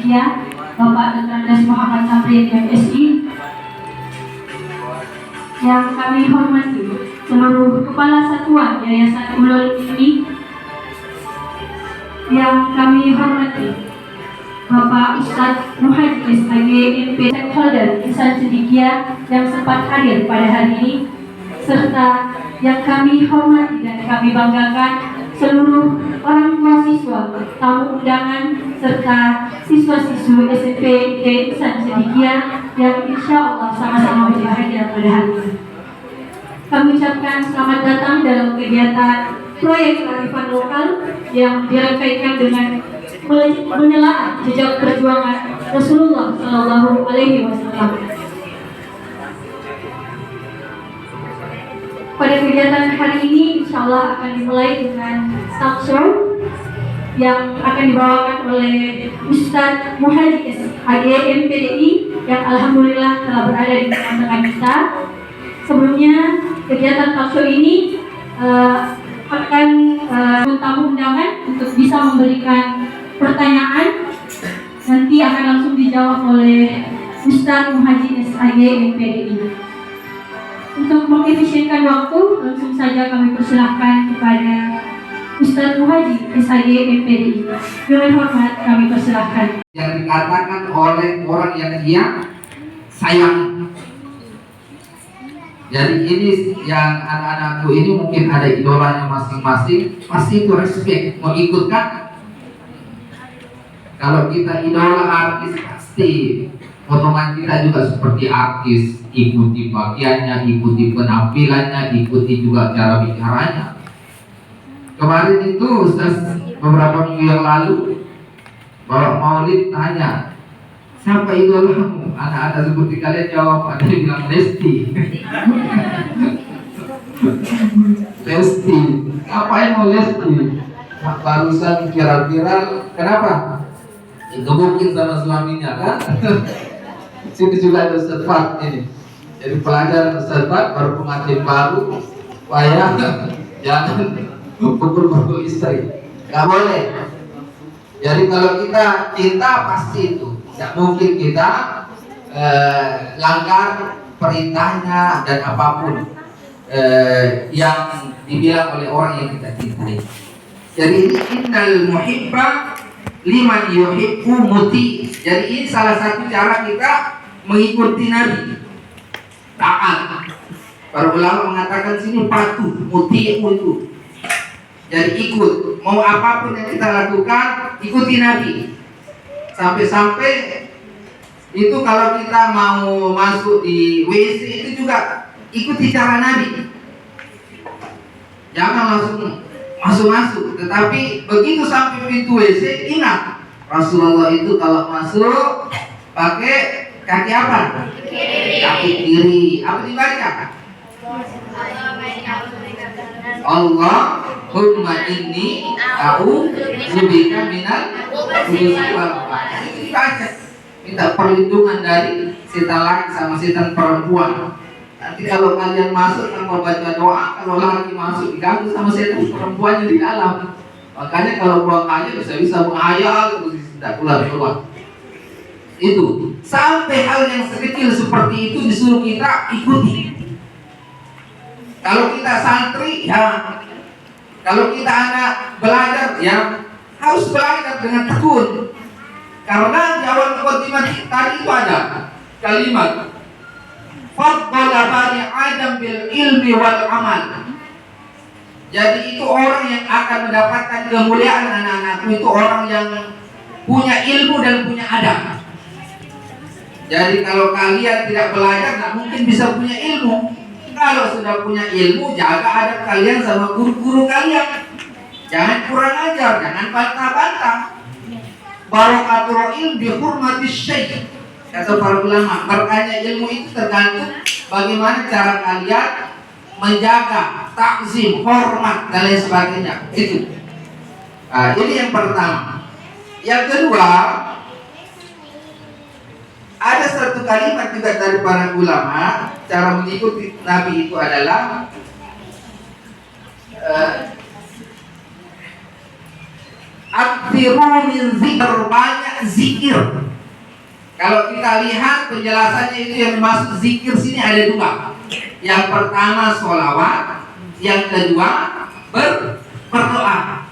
Panitia Bapak Dr. Muhammad Sabri MSI, yang kami hormati seluruh Kepala Satuan Yayasan Ulul Ilmi, yang kami hormati Bapak Ustadz Muhammad SAG MP Stakeholder Insan Cendekia yang sempat hadir pada hari ini, serta yang kami hormati dan kami banggakan seluruh orang tua siswa, tamu undangan, serta siswa-siswi SMP Insan Cendekia yang insya Allah sama-sama berbahagia pada hari ini. Kami ucapkan selamat datang dalam kegiatan proyek kearifan lokal yang dirangkaikan dengan menelaah jejak perjuangan Rasulullah Shallallahu Alaihi Wasallam. Pada kegiatan hari ini, insya Allah akan dimulai dengan talk show yang akan dibawakan oleh Ustadz Muhammad SAG MPDI yang alhamdulillah telah berada di tengah-tengah kita. Sebelumnya, kegiatan talk show ini akan tamu undangan untuk bisa memberikan pertanyaan, nanti akan langsung dijawab oleh Ustadz Muhammad SAG MPDI. Untuk mengefisienkan waktu, langsung saja kami persilahkan kepada Ustadz Muhammad SAG MPDI. Dengan hormat kami persilahkan. Yang dikatakan oleh orang yang dia sayang. Jadi ini yang anak-anakku ini mungkin ada idolanya masing-masing, pasti itu respect, mau ikut kan? Kalau kita idola artis pasti potongan kita juga seperti artis, ikuti pakaiannya, ikuti penampilannya, ikuti juga cara bicaranya. Kemarin itu beberapa minggu yang lalu Bapak Maulid tanya, siapa idolamu? Anak-anak seperti kalian jawab, ada yang bilang Lesti. Lesti, ngapain mau Lesti? Barusan viral-viral, kenapa? Gebukin sama suaminya kan? Sini juga ada Ustaz Fat ini. Jadi pelajaran Ustaz Fat baru pengantin baru, wayang jangan pukul-pukul istri, nggak boleh. Jadi kalau kita cinta pasti itu, tidak mungkin kita langgar perintahnya dan apapun yang dibilang oleh orang yang kita cintai. Jadi ini innal muhibba liman yuhibbu muti. Jadi ini salah satu cara kita mengikuti Nabi, taat. Para ulama mengatakan sini patuh, muti itu. Jadi ikut, mau apapun yang kita lakukan, ikuti Nabi. Sampai-sampai itu kalau kita mau masuk di WC itu juga ikuti cara Nabi. Jangan langsung masuk-masuk, tetapi begitu sampai pintu WC, ingat Rasulullah itu kalau masuk pakai kaki apa? Kaki kiri. Apa dibaca? Allahumma inni a'udzubika minal khubuthi wal khaba'ith. Dibaca, minta perlindungan dari setan laki sama setan perempuan. Nanti kalau kalian masuk tanpa baca doa, kalau laki masuk diganggu sama setan perempuannya di dalam. Makanya kalau buang air bisa menghayal terus tidak keluar. Itu sampai hal yang sekecil seperti itu disuruh kita ikuti. Kalau kita santri ya, kalau kita anak belajar ya harus belajar dengan tekun. Karena di awal mukadimah tadi itu ada kalimat faddala bani Adam bil ilmi wal amal. Jadi itu orang yang akan mendapatkan kemuliaan anak-anakku itu orang yang punya ilmu dan punya adab. Jadi kalau kalian tidak belajar nggak mungkin bisa punya ilmu. Kalau sudah punya ilmu, jaga adab kalian sama guru-guru kalian. Jangan kurang ajar, jangan bantah-bantah. Barakatul ilm bi hurmati syekh. Kata para ulama, berkahnya ilmu itu tergantung bagaimana cara kalian menjaga, takzim, hormat dan lain sebagainya. Itu. Nah, ini yang pertama. Yang kedua, ada satu kalimat juga dari para ulama, cara mengikuti Nabi itu adalah Aktsiru min zikr, banyak zikir. Kalau kita lihat penjelasannya itu yang dimaksud zikir sini ada dua. Yang pertama sholawat, yang kedua berdoa.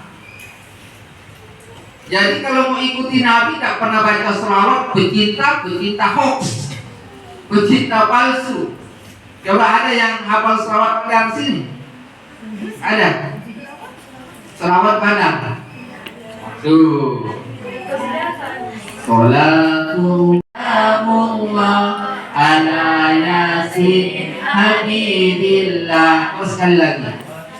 Jadi kalau mau ikuti Nabi tak pernah baca sholawat, pecinta hoax, pecinta palsu. Coba ada yang hafal sholawat dari sini? Ada? Sholawat pada? Tuh. Salatullah ala yasin habibillah. Sekali lagi.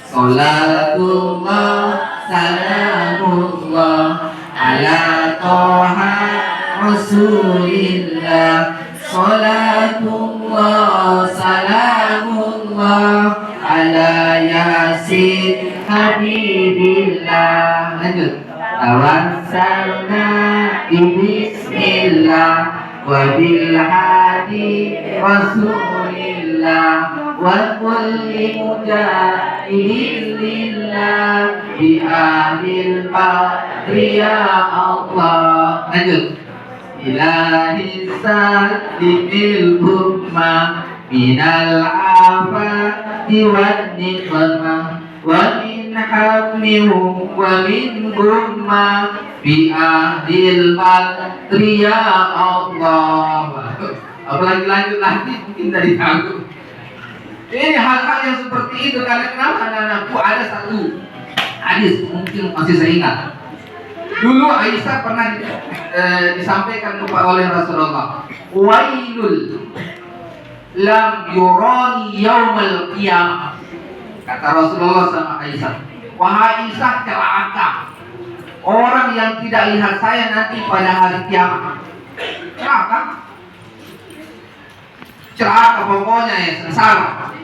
Salatullah salamullah ala toha rasulillah. Salatullah salamullah ala yasin habibillah. Lanjut. Tawassalna bismillah wa bil hadi rasulillah wa kulli mujahidin lillah bi ahlil qadri ya Allah. Lanjut. Ilahi salimil humma minal afati wan niqmah wa min hammin wa min gumma bi ahdil qadri ya Allah. Apalagi lanjut lagi mungkin dari aku. Ini hal-hal yang seperti itu karena kenapa anak-anakku ada satu hadis mungkin masih saya ingat. Dulu Aisyah pernah disampaikan kepada oleh Rasulullah, wailul lam yurani yaumal qiyamah. Kata Rasulullah sama Aisyah, wahai Aisyah, celaka orang yang tidak lihat saya nanti pada hari kiamat. Celaka pokoknya ya, sengsara.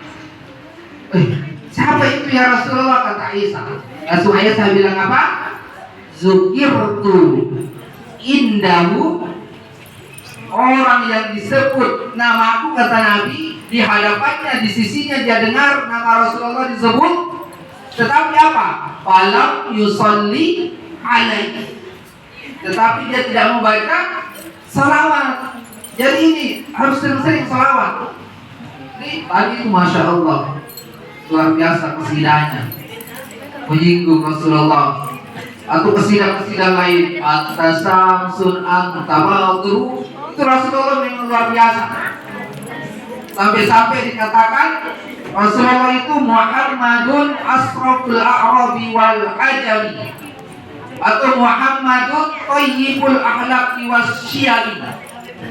Siapa itu ya Rasulullah? Kata Aisyah. Aisyah bilang apa? Zukirtu indahu, orang yang disebut namaku, kata Nabi, di hadapannya, di sisinya dia dengar nama Rasulullah disebut, tetapi apa? Falam yusolli alaihi, tetapi dia tidak membaca salawat. Jadi ini harus sering-sering salawat. Ini tadi itu Masya Allah, luar biasa kesidanya menyinggung Rasulullah. Atau kesidah-kesidah lain, anta samsun anta badru, itu Rasulullah memang luar biasa. Sampai-sampai dikatakan Rasulullah itu Muhammadun asraful a'rabi wal ajami, atau Muhammadun thayyibul akhlaqi wasyiyami.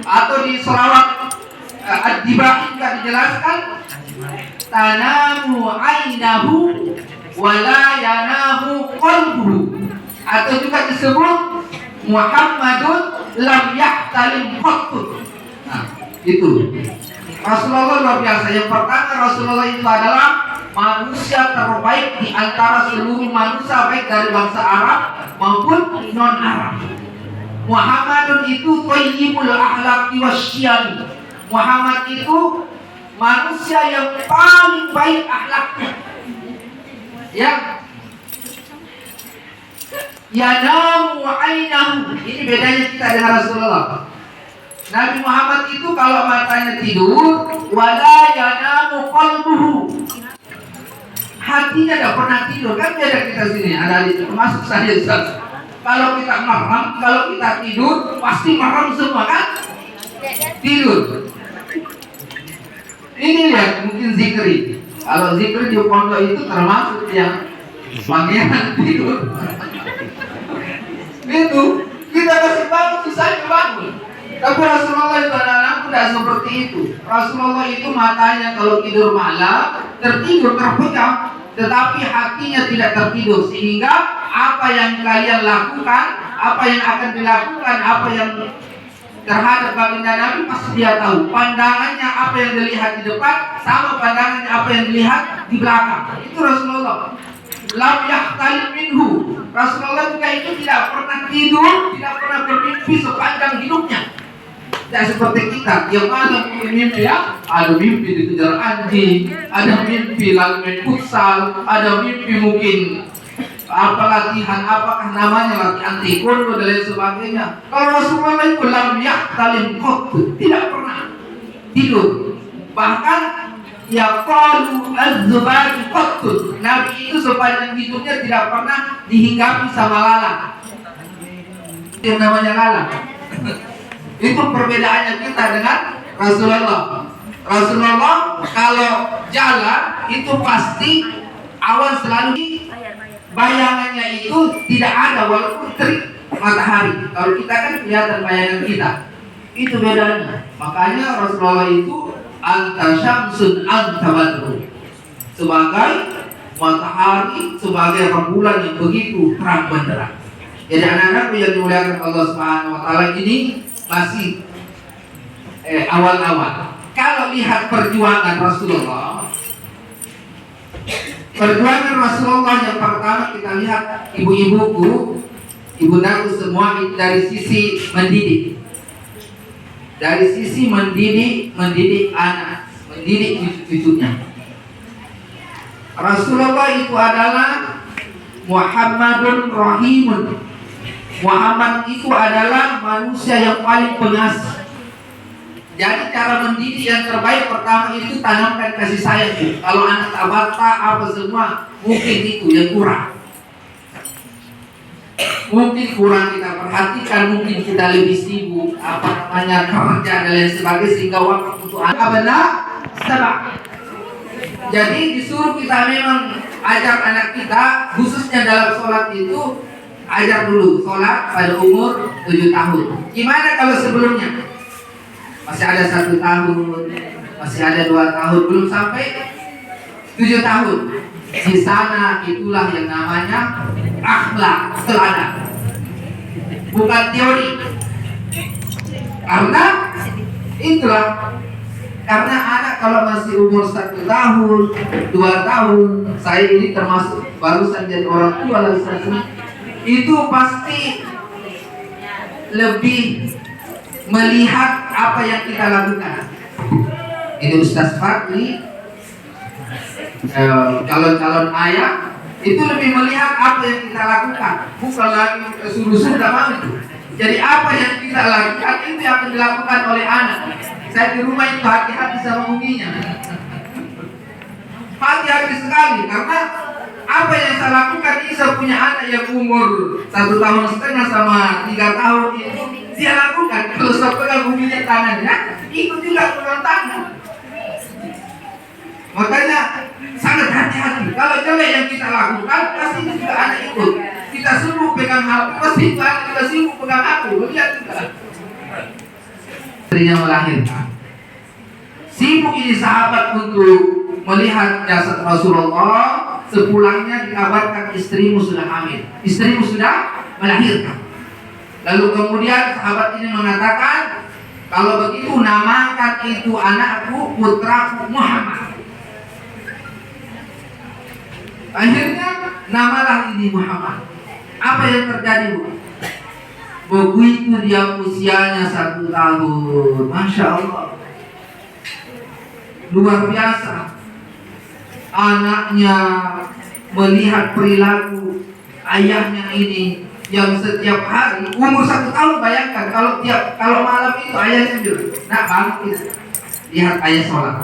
Atau di selawat Ad-Dibai juga dijelaskan, tanamu ainahu wala yanahu qalbuhu. Atau juga disebut Muhammadun lam yahtalim khattun. Nah, itu Rasulullah luar biasa. Yang pertama, Rasulullah itu adalah manusia terbaik di antara seluruh manusia, baik dari bangsa Arab maupun non-Arab. Muhammadun itu thayyibul akhlaqi wasyiyami. Muhammad itu manusia yang paling baik akhlaknya. Ya. Yanamu ainahu. Ini bedanya kita dengan Rasulullah. Nabi Muhammad itu kalau matanya tidur, wala yanamu qalbuhu, hatinya tidak pernah tidur. Kan beda kita sini, ada itu termasuk saya Ustaz. Kalau kita merem, kalau kita tidur pasti merem semua kan? Tidur. Ini lihat mungkin zikri. Kalau zikri di pondok itu termasuk yang pangeran tidur. Itu kita kasih bangun susahnya bangun. Tapi Rasulullah itu anak-anakku tidak seperti itu. Rasulullah itu matanya kalau tidur malam tertidur terpejam, tetapi hatinya tidak tertidur, sehingga apa yang kalian lakukan, apa yang akan dilakukan, apa yang terhadap baginda Nabi pasti dia tahu. Pandangannya apa yang dilihat di depan sama pandangannya apa yang dilihat di belakang. Itu Rasulullah. Lam yahtal minhu. Rasulullah juga itu tidak pernah tidur, tidak pernah bermimpi sepanjang hidupnya. Tidak seperti kita yang malam mimpi ya, ada mimpi dikejar anjing, ada mimpi lalu main futsal, ada mimpi mungkin apa latihan, apakah namanya latihan taekwondo dan lain sebagainya. Kalau Rasulullah itu lam yahtalim qattu, tidak pernah tidur. Bahkan ya qalu az-zubadu qattu, Nabi itu sepanjang hidupnya tidak pernah dihinggapi sama lalat. Yang namanya lalat. Itu perbedaannya kita dengan Rasulullah. Rasulullah kalau jalan itu pasti awan selalu bayangannya itu tidak ada walaupun terik matahari. Kalau kita kan kelihatan bayangan kita. Itu bedanya. Makanya Rasulullah itu anta syamsun anta badrun, sebagai matahari, sebagai rembulan yang begitu terang benderang. Jadi anak-anakku yang dimuliakan Allah Subhanahu wa taala, ini masih awal-awal. Kalau lihat perjuangan Rasulullah, perjuangan Rasulullah yang pertama kita lihat ibu-ibuku, ibundaku semua dari sisi mendidik. Dari sisi mendidik anak, mendidik cucu-cucunya. Rasulullah itu adalah Muhammadun Rahimun. Muhammad itu adalah manusia yang paling pengasih. Jadi cara mendidik yang terbaik pertama itu tanamkan kasih sayang. Kalau anak tabata apa semua mungkin itu yang kurang. Mungkin kurang kita perhatikan, mungkin kita lebih sibuk kerja dan lain sebagainya sehingga waktu untuk anak benar sebab. Jadi disuruh kita memang ajar anak kita khususnya dalam sholat itu, ajar dulu sholat pada umur 7 tahun. Gimana kalau sebelumnya? Masih ada 1 tahun, masih ada 2 tahun, belum sampai 7 tahun. Di sana itulah yang namanya akhlak teladan, bukan teori. Karena itulah, karena anak kalau masih umur 1 tahun, 2 tahun, saya ini termasuk barusan jadi orang tua lagi itu pasti lebih melihat apa yang kita lakukan. Ini Ustaz Fadli, calon-calon ayah itu lebih melihat apa yang kita lakukan, bukan lagi suruh-suruh mau itu. Jadi apa yang kita lakukan itu yang akan dilakukan oleh anak. Saya di rumah itu hati-hati sama uminya, hati-hati sekali, karena apa yang saya lakukan ini, saya punya anak yang umur 1,5 tahun sama 3 tahun itu dia lakukan. Kalau saya pegang uminya tangannya, itu juga pegang tangan. Makanya sangat hati-hati. Kalau jelek yang kita lakukan, pasti juga anak ikut. Kita sibuk pegang HP, pasti itu anak kita sibuk pegang HP. Lihat juga. Istrinya melahirkan. Sibuk ini sahabat untuk melihat jasad Rasulullah. Sepulangnya dikabarkan istrimu sudah hamil, istrimu sudah melahirkan. Lalu kemudian sahabat ini mengatakan, kalau begitu namakan itu anakku putraku Muhammad. Akhirnya namalah ini Muhammad. Apa yang terjadi, Bu? Begitu dia usianya 1 tahun, Masya Allah, luar biasa. Anaknya melihat perilaku ayahnya ini yang setiap hari umur 1 tahun. Bayangkan kalau malam itu ayahnya bilang, nak bangun, lihat ayah sholat.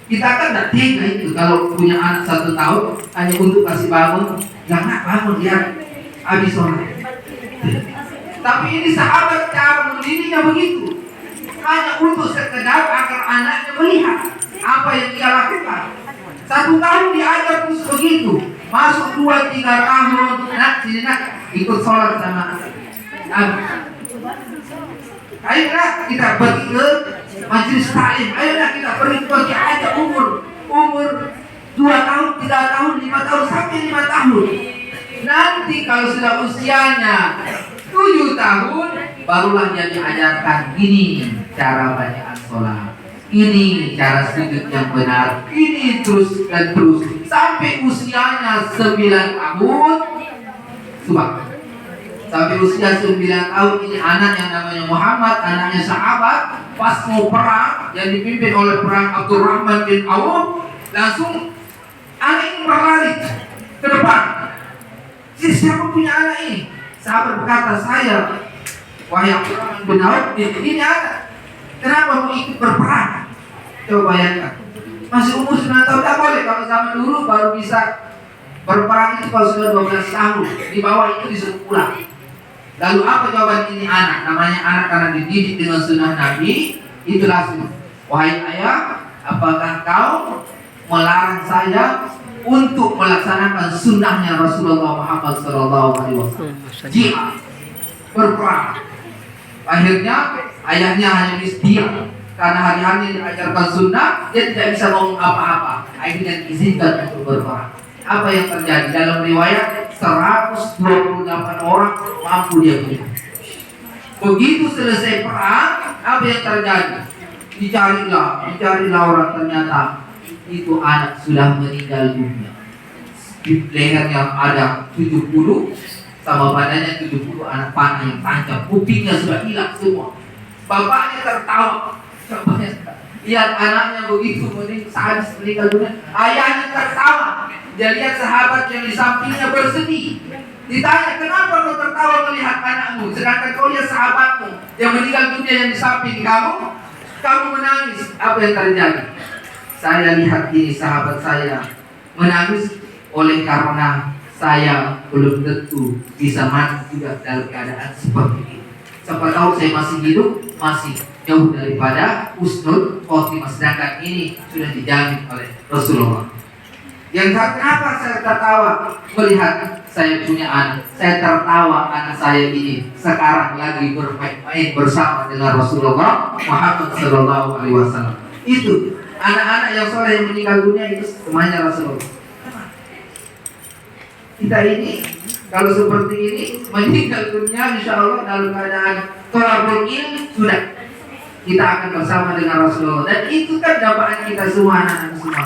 Kita kan tidak tega itu kalau punya anak 1 tahun hanya untuk kasih bangun, ya nak bangun, lihat habis sholat. Tapi ini sahabat cara mendidiknya begitu, hanya untuk sekedar agar anaknya melihat apa yang dia lakukan. 1 tahun diajar terus begitu, masuk 2-3 tahun, nak sini nak ikut sholat sama akhirnya kita pergi ke majelis taklim. Akhirnya kita pergi aja umur 2 tahun, 3 tahun, 5 tahun sampai 5 tahun. Nanti kalau sudah usianya 7 tahun, barulah dia diajarkan gini cara bacaan sholat, ini cara sujud yang benar, ini terus dan terus sampai usianya 9 tahun. Sampai usia 9 tahun ini anak yang namanya Muhammad, anaknya sahabat, pas mau perang yang dipimpin oleh perang Abdurrahman bin Auf, langsung anak ini berlari ke depan. Siapa punya anak ini? Sahabat berkata, saya. Wahai Abdurrahman bin Auf, ini anak. Kenapa mau ikut berperang? Coba bayangkan. Masih umur 9 tahun tak boleh. Kalau zaman dulu baru bisa berperang itu kalau sudah 12 tahun. Di bawah itu disuruh pulang. Lalu apa jawaban ini anak? Namanya anak karena dididik dengan sunnah Nabi. Itu langsung, wahai ayah, apakah kau melarang saya untuk melaksanakan sunnahnya Rasulullah Muhammad SAW? Jihad, berperang. Akhirnya ayahnya hanya diam karena hari-hari diajarkan sunnah, dia tidak bisa ngomong apa-apa. Akhirnya diizinkan untuk berperang. Apa yang terjadi? Dalam riwayat 128 orang mampu dia bunuh. Begitu selesai perang, apa yang terjadi? Dicarilah orang, ternyata itu anak sudah meninggal dunia. Di lehernya ada 70, sama badannya 70 anak panah yang tajam. Kupingnya sudah hilang semua. Bapaknya tertawa. Lihat anaknya begitu sadis meninggal dunia. Ayahnya tertawa. Dia lihat sahabat yang di sampingnya bersedih. Ditanya, kenapa kau tertawa melihat anakmu, sedangkan kau lihat sahabatmu yang meninggal dunia yang di samping kamu menangis. Apa yang terjadi? Saya lihat ini sahabat saya menangis oleh karena saya belum tentu bisa mati juga dalam keadaan seperti ini. Siapa tahu saya masih hidup, masih jauh daripada husnul khotimah, sedangkan ini sudah dijamin oleh Rasulullah. Yang kenapa saya tertawa melihat saya punya anak? Saya tertawa anak saya ini sekarang lagi bermain bersama dengan Rasulullah Muhammad SAW. Itu anak-anak yang soleh yang meninggal dunia itu semuanya Rasulullah. Kita ini kalau seperti ini meninggal dunia, insya Allah dalam keadaan tolabul ilmi sudah kita akan bersama dengan Rasulullah. Dan itu kan dapatan kita semua, anak-anak semua.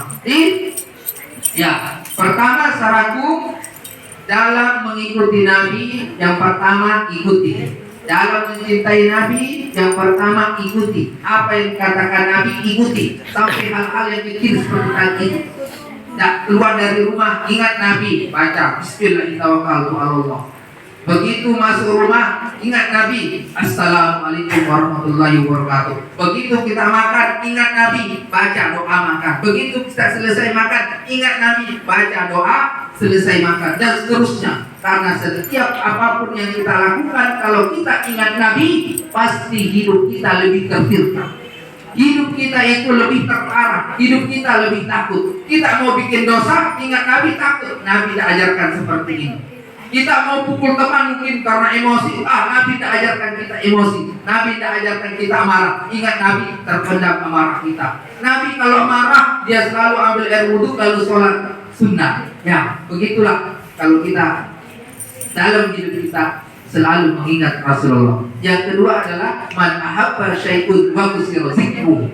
Ya, pertama syaratku dalam mengikuti Nabi, yang pertama ikuti. Dalam mencintai Nabi, yang pertama ikuti. Apa yang dikatakan Nabi, ikuti. Sampai hal-hal yang kecil seperti tadi. Nah, keluar dari rumah, ingat Nabi, baca Bismillahirrahmanirrahim. Begitu masuk rumah, ingat Nabi, Assalamualaikum warahmatullahi wabarakatuh. Begitu kita makan, ingat Nabi, baca doa makan. Begitu kita selesai makan, ingat Nabi, baca doa selesai makan, dan seterusnya. Karena setiap apapun yang kita lakukan, kalau kita ingat Nabi, pasti hidup kita lebih terfilter. Hidup kita itu lebih terarah, hidup kita lebih takut. Kita mau bikin dosa, ingat Nabi, takut. Nabi tidak ajarkan seperti ini. Kita mau pukul teman mungkin karena emosi. Nabi tidak ajarkan kita emosi. Nabi tidak ajarkan kita marah. Ingat Nabi terpendam amarah kita. Nabi kalau marah dia selalu ambil air wudhu lalu sholat sunnah. Ya, begitulah kalau kita dalam hidup kita selalu mengingat Rasulullah. Yang kedua adalah man ahabba syai'un wa kusira zikruh.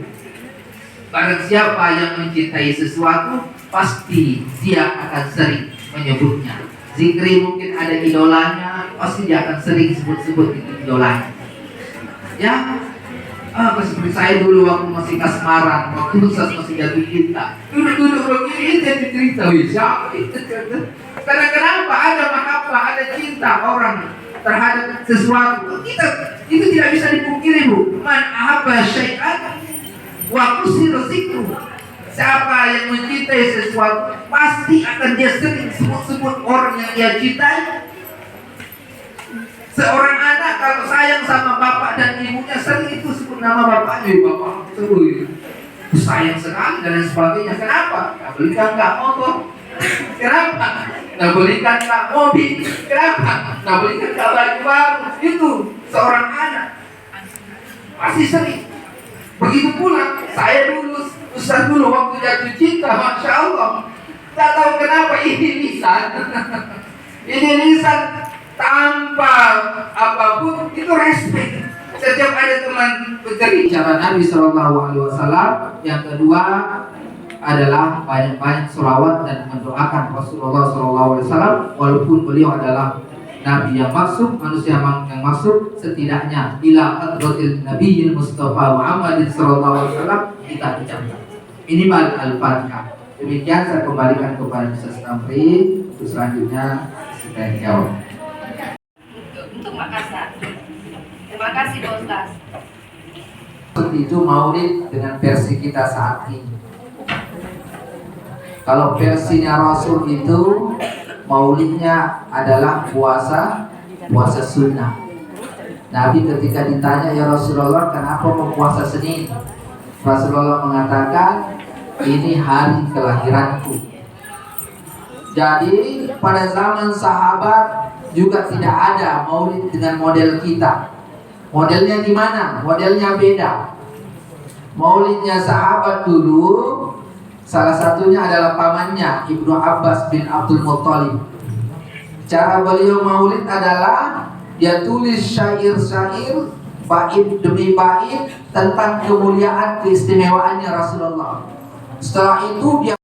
Barang siapa yang mencintai sesuatu, pasti dia akan sering menyebutnya. Zikri mungkin ada idolanya, pasti dia akan sering sebut-sebut itu idolanya. Ya, seperti saya dulu waktu masih kasmaran, waktu masih jatuh cinta, duduk-duduk begini jadi cerita, siapa itu? Karena kenapa ada mahabbah, ada cinta orang terhadap sesuatu, kita itu tidak bisa dipungkiri, Bu. Man ahabba syai'an wa kusira zikruh. Siapa yang mencintai sesuatu, pasti akan dia sering sebut-sebut orang yang dia cintai. Seorang anak kalau sayang sama bapak dan ibunya, sering itu sebut nama bapaknya, bapak terus sayang sekali dan lain sebagainya. Kenapa? Nggak belikan nggak motor. Kenapa? Nggak belikan nggak mobil. Kenapa? Nggak belikan nggak baju baru. Itu seorang anak pasti sering. Begitu pula saya dulu, Ustaz dulu waktu jatuh cinta, Masya Allah, tak tahu kenapa ini lisan ini lisan tanpa apapun itu respect. Setiap ada teman bercerita Nabi SAW. Yang kedua adalah banyak-banyak sholawat dan mendoakan Rasulullah SAW. Walaupun beliau adalah Nabi yang maksum, manusia yang maksum, setidaknya ila hadratil Nabiyil Mustafa Muhammadin SAW kita ucapkan minimal Al-Fatihah. Demikian saya kembalikan kepada Ustaz Tamrin. Terus selanjutnya saya jawab. Untuk Makassar. Terima kasih Pak Ustaz. Itu maulid dengan versi kita saat ini. Kalau versinya Rasul itu maulidnya adalah puasa sunnah. Nabi ketika ditanya, ya Rasulullah, kenapa mau puasa Senin? Rasulullah mengatakan, ini hari kelahiranku. Jadi pada zaman sahabat juga tidak ada maulid dengan model kita. Modelnya gimana? Modelnya beda. Maulidnya sahabat dulu, salah satunya adalah pamannya Ibnu Abbas bin Abdul Muttalib. Cara beliau maulid adalah dia tulis syair-syair bait demi bait tentang kemuliaan keistimewaannya Rasulullah. Setelah itu dia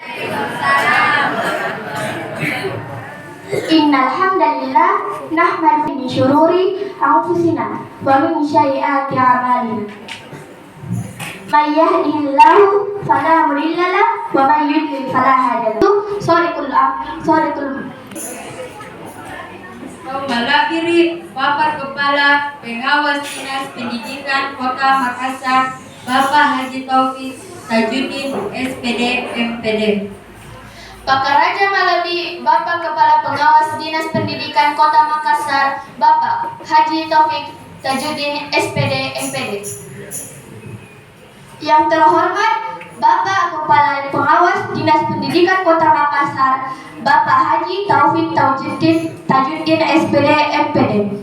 Innal hamdalillah nahmadu min syururi anfusina wa min sayyiati a'malina. May yahdihillahu fala mudilla lahu wa may yudlil fala hadiya lahu. Shadiqul Malakiri, Bapak Kepala Pengawas Dinas Pendidikan Kota Makassar, Bapak Haji Taufik Tajuddin, SPD, MPD. Pakar Raja Malabi, Bapak Kepala Pengawas Dinas Pendidikan Kota Makassar, Bapak Haji Taufik Tajuddin, SPD, MPD. Yang terhormat Bapak Kepala Pengawas Dinas Pendidikan Kota Makassar, Bapak Haji Taufik Tajuddin, SPD, MPD.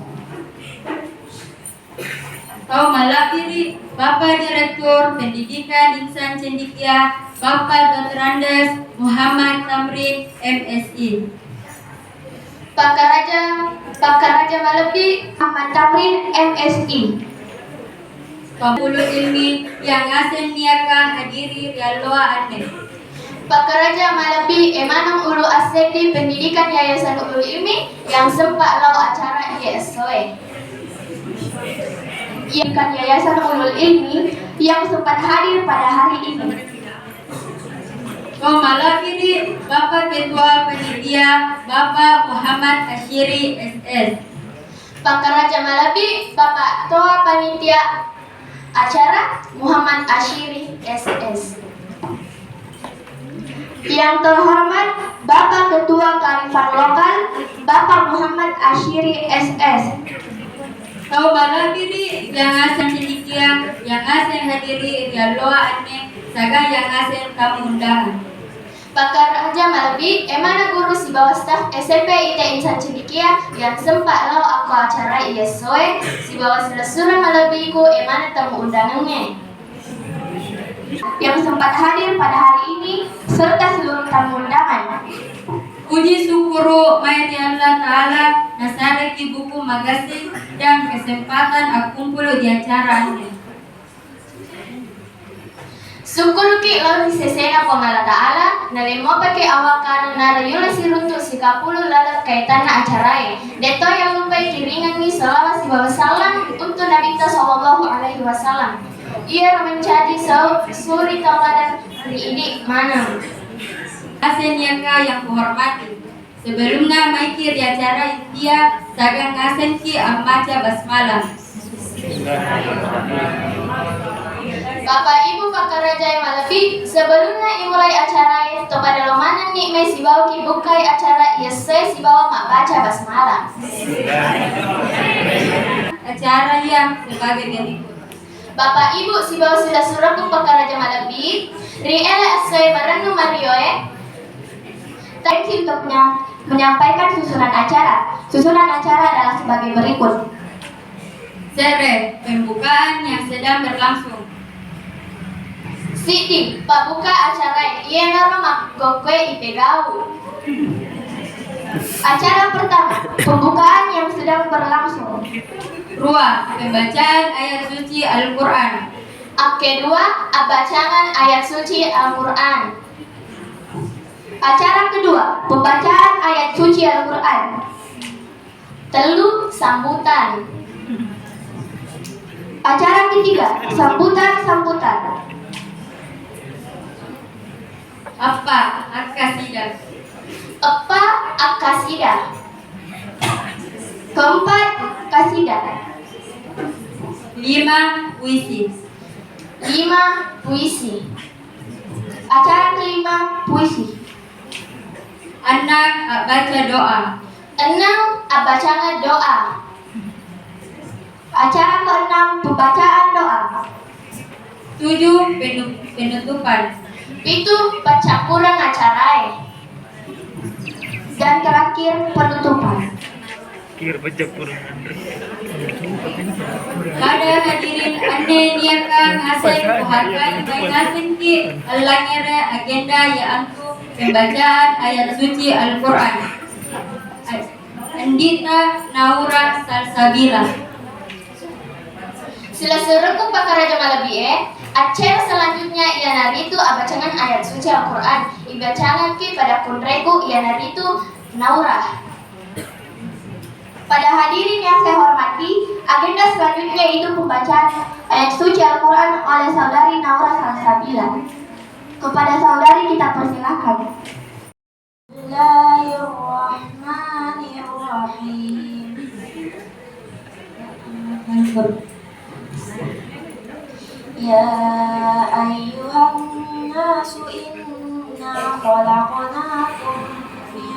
Malakiri, Bapak Direktur Pendidikan Insan Cendikia, Bapak Dr. Andes Muhammad Tamrin, MSI. Pakar Raja Malabi, Muhammad Tamrin, MSI. Pembulu ilmi yang asen niaka hadiri rialoa aneh. Pakar Raja Malabi, Emanang Ulu Asedi Pendidikan Yayasan Ulu Ilmi yang sempat lau acara ISOE. Yayasan Ulul Ilmi yang sempat hadir pada hari ini. Malakiri, Bapak Ketua Panitia, Bapak Muhammad Asyiri, SS. Pakar Raja Malabi, Bapak Ketua Panitia Acara Muhammad Asyiri, SS. Yang terhormat Bapak Ketua Kearifan Lokal, Bapak Muhammad Asyiri, SS. Malakiri, yang asen cendikia, yang asen hadiri rialoa aneh, saga yang asen tamu undangan. Pakar Raja Malabi, Emana Guru si bawah staf SMP IT Insan Cendikia yang sempat lau aku acara ISOE si bawah Surah Malabi ku Emana tamu undangannya yang sempat hadir pada hari ini serta seluruh tamu undangan. Puji syukuru mayati Allah Ta'ala nasareki buku magasi dan kesempatan aku kumpul di acara ini. Syukur ki lalu sesena pengala Ta'ala nalemo pakai awakan narayula siruntuk sikapulu lalat kaitan acarai deto yang lumpai kiringan ni selama si bawa salam untuk Nabi Sallallahu Alaihi Wasallam. Ia menjadi suri tauladan hari ini mana Asen yaka yang kuhormati. Sebelumnya maiki di acara dia sagang asen ki amaca basmalah. Bapak Ibu Pakar Raja Malabi, sebelumnya dimulai acara itu pada lomanan nih me si bawa ki bukai acara yesai si bawa mak baca basmalah. Acara yang sebagai berikut. Bapak Ibu si bawa sudah surat Pakar Raja Malabi, riela asai baranu marioe. Tadi untuknya menyampaikan susunan acara. Susunan acara adalah sebagai berikut. Sere, pembukaan yang sedang berlangsung. Siti, Pak buka acara ia nama gokwe ipegau. Acara pertama, pembukaan yang sedang berlangsung. Rua, pembacaan ayat suci Al-Quran. Kedua, bacaan ayat suci Al-Quran. Acara kedua, pembacaan ayat suci Al-Quran. Telu, sambutan. Acara ketiga, sambutan-sambutan. Apa? Akasidah. Apa Akasidah. Keempat, kasidah. 5. Puisi. 5. Puisi. Acara kelima, puisi. 6. Baca doa. 6. Bacaan doa. Acara keenam, pembacaan doa. 7. Penutupan. 7. Pencampuran acara. Dan terakhir, penutupan. Pada hadirin ane niakan hasil penghargaan baikasin ki alangere agenda yaitu pembacaan ayat suci Al-Quran. Andita Naura Salsabila. Sila seruku pakaraja malabie, acara selanjutnya ialah itu bacaan ayat suci Al-Quran. Ibacangan ki pada kunreku ialah itu Naura. Pada hadirin yang saya hormati, agenda selanjutnya itu pembacaan ayat suci Al-Quran oleh saudari Naura Salsabila. Kepada saudari kita persilakan. Bismillahirrahmanirrahim. Ya ayyuhan nasu inna khalaqnakum min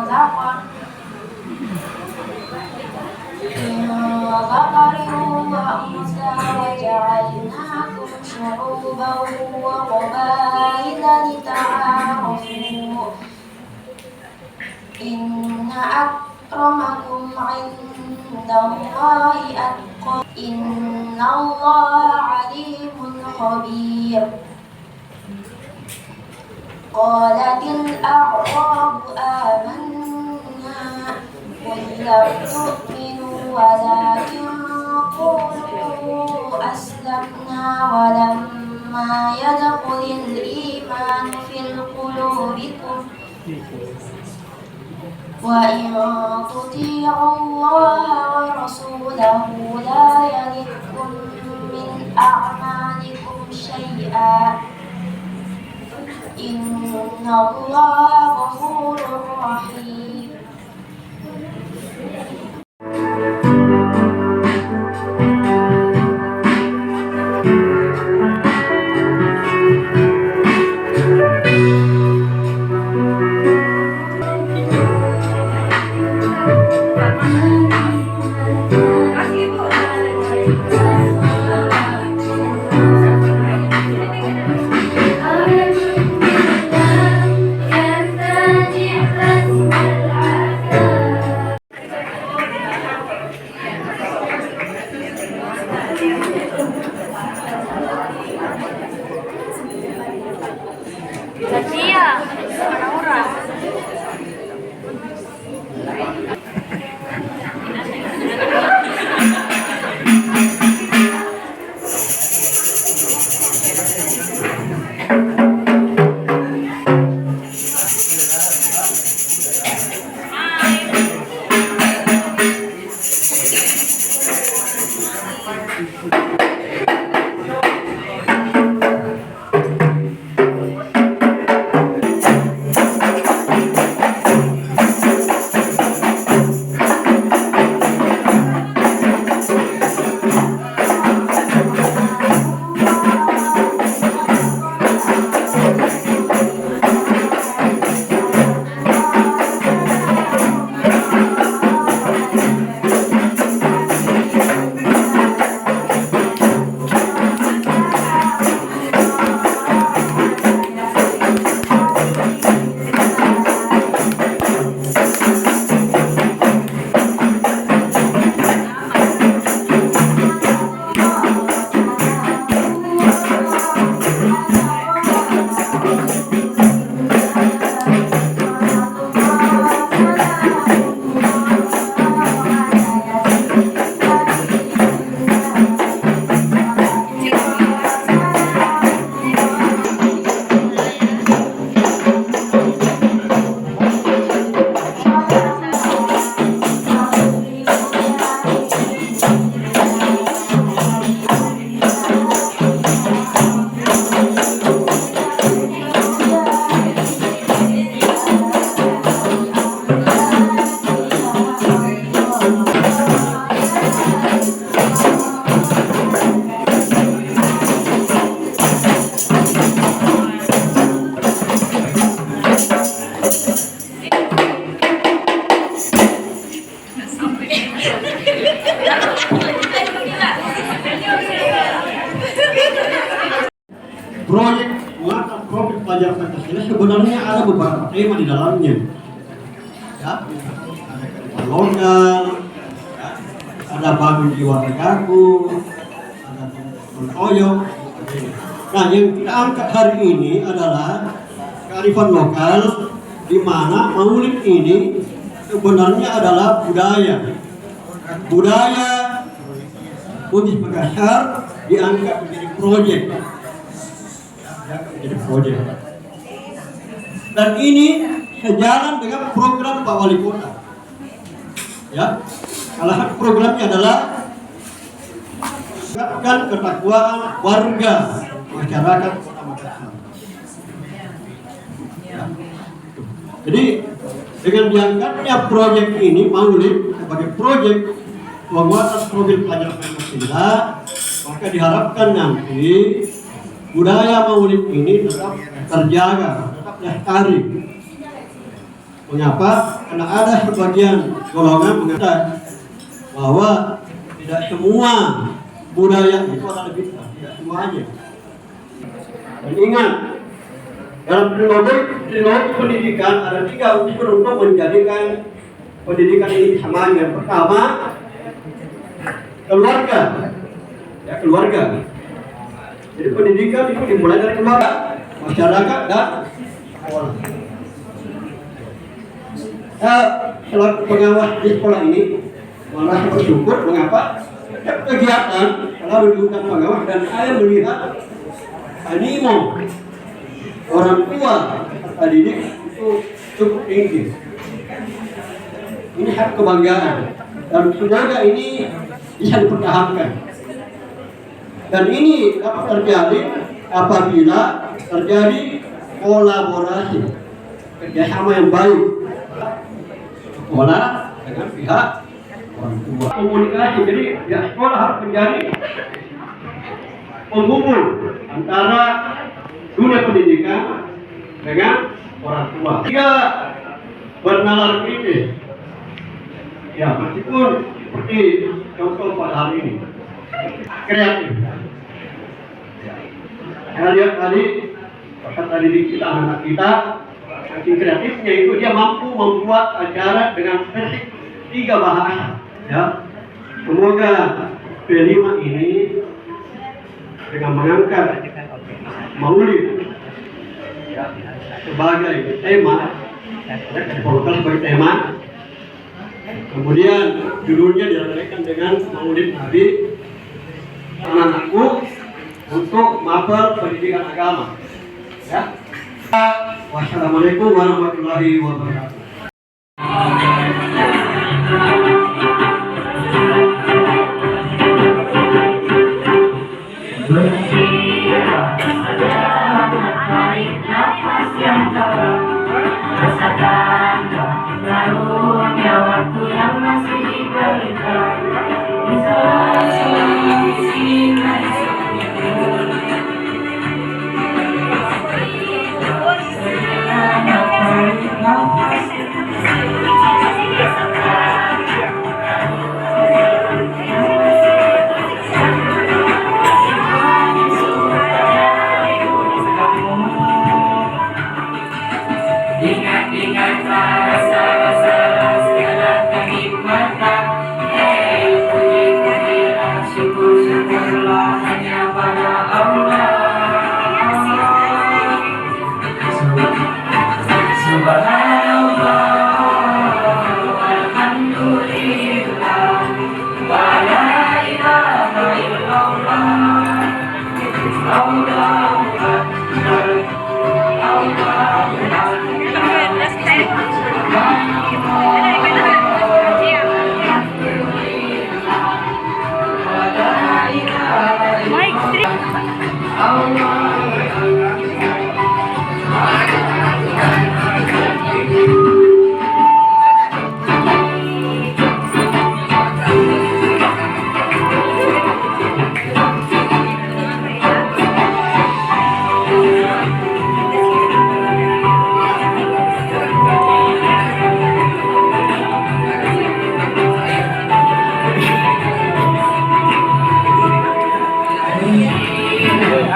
dhaqar وأنثى وجعلناكم شعوبا وقبائل لتعارفوا إن أكرمكم عند الله أتقاكم إن الله عليم خبير قالت الأعراب آمنا قل لم تؤمنوا ولكن قولوا أسلمنا ولما يدخل الإيمان في قلوبكم وإن تطيعوا الله ورسوله لا يلدكم من أعمالكم شيئا إن الله غفور رحيم. proyek muatan profil pelajar Pancasila sebenarnya ada beberapa tema di dalamnya. Ya, ada kehidupan lokal, ya, ada bangun jiwa negaraku, ada mentoyok. Nah, yang kita angkat hari ini adalah kearifan lokal, di mana maulid ini sebenarnya adalah budaya Bugis Makassar diangkat menjadi proyek. Dan ini sejalan dengan program Pak Wali Kota. Ya, salah satu programnya adalah meningkatkan ketakwaan warga masyarakat Kota Makassar. Ya. Jadi dengan diangkatnya proyek ini Maulid sebagai proyek penguatan profil pelajar Pancasila, maka diharapkan nanti budaya Maulid ini tetap terjaga, tetap lestari. Mengapa? Karena ada sebagian golongan mengatakan bahwa tidak semua budaya itu adalah bid'ah, tidak semuanya. Dan ingat, dalam trilogi pendidikan ada 3 unsur untuk menjadikan pendidikan ini sama. Yang pertama, keluarga. Ya, keluarga. Jadi pendidikan itu dimulai dari keluarga, masyarakat, dan sekolah. Selaku pengawas di sekolah ini malah bersyukur. Mengapa? Setiap kegiatan selalu dilakukan pengawas, dan saya melihat animo orang tua peserta didik itu cukup tinggi. Ini hak kebanggaan, dan semoga ini bisa dipertahankan. Dan ini dapat terjadi apabila terjadi kolaborasi, kerjasama yang baik sekolah dengan pihak orang tua. Komunikasi, jadi ya, sekolah harus menjadi penghubung antara dunia pendidikan dengan orang tua. Tiga, bernalar kritis. Ya, meskipun seperti contoh pada hari ini, kreatif. Saya lihat tadi peserta didik kita, anak kita, saking kreatifnya itu dia mampu membuat acara dengan versi 3 bahasa. Ya, semoga P5 ini dengan mengangkat Maulid ya, sebagai tema, sebagai tema, kemudian judulnya dilaksanakan dengan Maulid Nabi anakku untuk mapel pendidikan agama. Ya. Wassalamualaikum warahmatullahi wabarakatuh.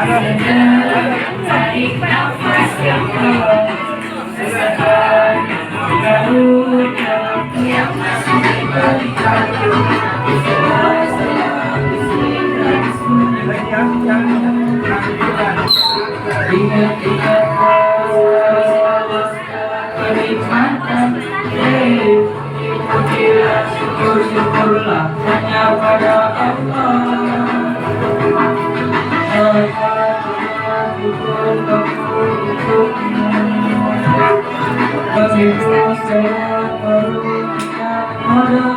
tarik nafas yang pelan, rasakan luka yang masih diberikan. Ingat-ingat kenikmatan hidup. Ikuti syukur-syukurlah hanya pada Allah. Bagi saya perlunya pada